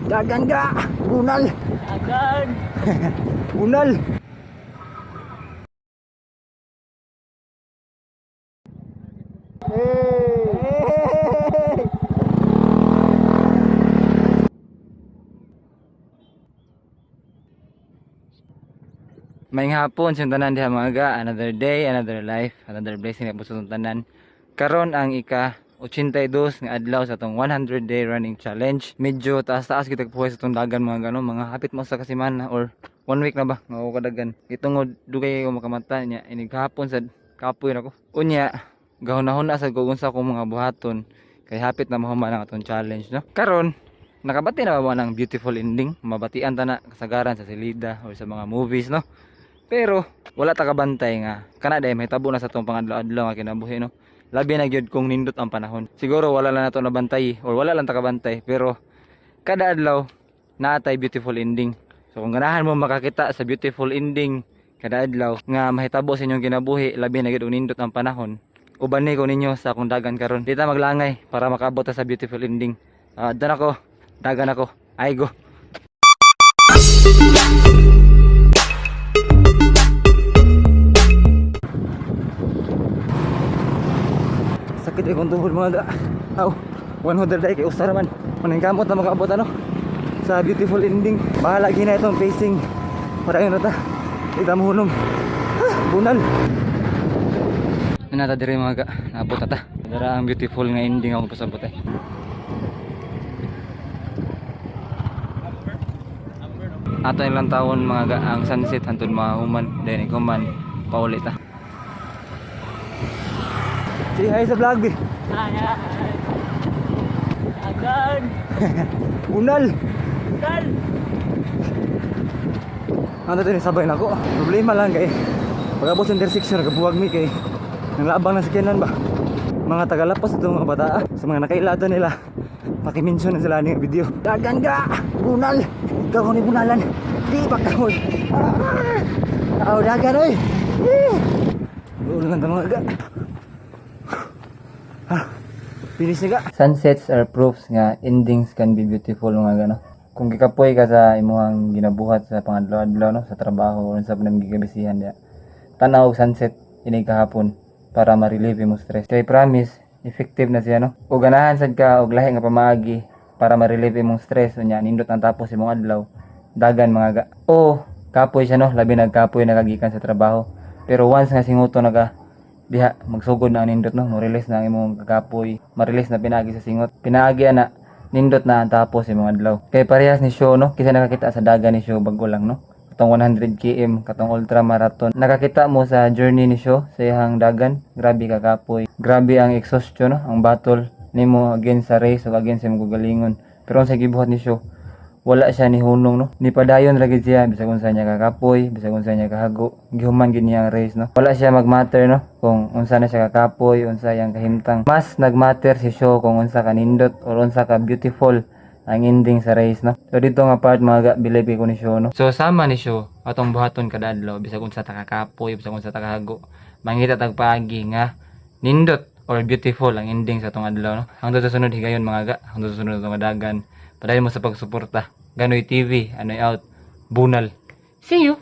Dagan ka! Bunal! Dagan! Bunal! May hapon sa tanan diha mga ga, another day, another life, another blessing na po sa tanan. Karon ang ika 82 nga adlaw sa tong 100 day running challenge. Medyo taas-taas kita puhay sa tong dagan mga gano, mga hapit mo sa kasimana or 1 week na ba nga ako kadagan. Itong dugay ko makamata niya inig hapon sa kapoy nako. Unya gahon-hon na sa gugunsa ko mga buhaton kay hapit na mahuman ang atong challenge no. Karon nakabati na ba ng beautiful ending? Mabatian ta na kasagaran sa silida or sa mga movies no. Pero wala ta kabantay nga kana day may tabo na sa tong pangadlaw-adlaw nga kinabuhi no. Labi na gyud kung nindot ang panahon. Siguro wala lang nato nabantay or wala lang ta kabantay pero kada adlaw naatay beautiful ending. So kung ganahan mo makakita sa beautiful ending kada adlaw nga mahitabo sa inyong kinabuhi labi na gyud nindot ang panahon. Uban ni ko ninyo sa akong dagan karon. Di ta maglangay para makaabot ta sa beautiful ending. Adto ako, dagan ako. Ay go. Sakit ikong tuhod mga ga. Aw, 100 day kay usara man. Manang kamot na makaabot ano sa beautiful ending. Bahala gina itong facing. Para yun ta. Ita mo hulong. Bunal. Nata dire mga ga. Naabot na ta. Dara ang beautiful nga ending ako pasabot eh. Ato ilang taon mga ga ang sunset hantod mahuman. Then ikuman paulit ta. Say hi sa vlog, bi. Dagan! Dagan! Bunal! Bunal! Ano ito sabay na ako. Problema lang kay pagabot sa intersection, nagabuwag mi kay nang labang na sakyanan ba. Mga tagalapas itong mga bata. Sa mga nakailado nila, pakimension na sila ng video. Dagan ka! Bunal! Ikaw ni bunalan. Di pagkahod. Aw, dagan oy! Ulan ka mga ga. Finish na ka. Sunsets are proofs nga endings can be beautiful mga gano. Kung gikapoy ka sa imuhang ginabuhat sa pangadlaw-adlaw no, sa trabaho o sa panamigigabisihan diya. Tanaw og sunset inig kahapon para ma-relieve mo stress. Kay promise, effective na siya no. Ug ganahan sad ka og lahi nga pamaagi para ma-relieve imong stress unya nindot ang tapos imong adlaw. Dagan mga ga. O kapoy siya no, labi nagkapoy nagagikan sa trabaho. Pero once nga singuto na ka diha magsugod na ang nindot no, mo-release na ang imong kakapoy, ma-release na pinaagi sa singot. Pinaagi ana nindot na ang tapos imong adlaw. Kay parehas ni show no, kisa nakakita sa dagan ni show bago lang no. Katong 100 km, katong ultra marathon. Nakakita mo sa journey ni show sa iyang dagan, grabe kakapoy. Grabe ang exhaustion no, ang battle nimo against sa race o against sa imong kagalingon. Pero sa gibuhat ni show, wala siya ni hunong no. Ni padayon ra gid siya bisag unsa niya kakapoy, bisag unsa niya kahago. Gihuman gid niya ang race no. Wala siya magmatter no kung unsa na siya kakapoy, unsa yang kahimtang. Mas nagmatter si show kung unsa ka nindot or unsa ka beautiful ang ending sa race no. So dito nga part mga ga believe ko ni show no. So sama ni show atong buhaton kada adlaw bisag unsa ta kakapoy, bisag unsa ta kahago. Mangita tag paagi nga nindot or beautiful ang ending sa atong adlaw no. Hangtod sa sunod higayon mga ga, hangtod sa sunod atong dagan. Padayon mo sa pagsuporta. Ganoy TV, Anoy out, Bunal. See you!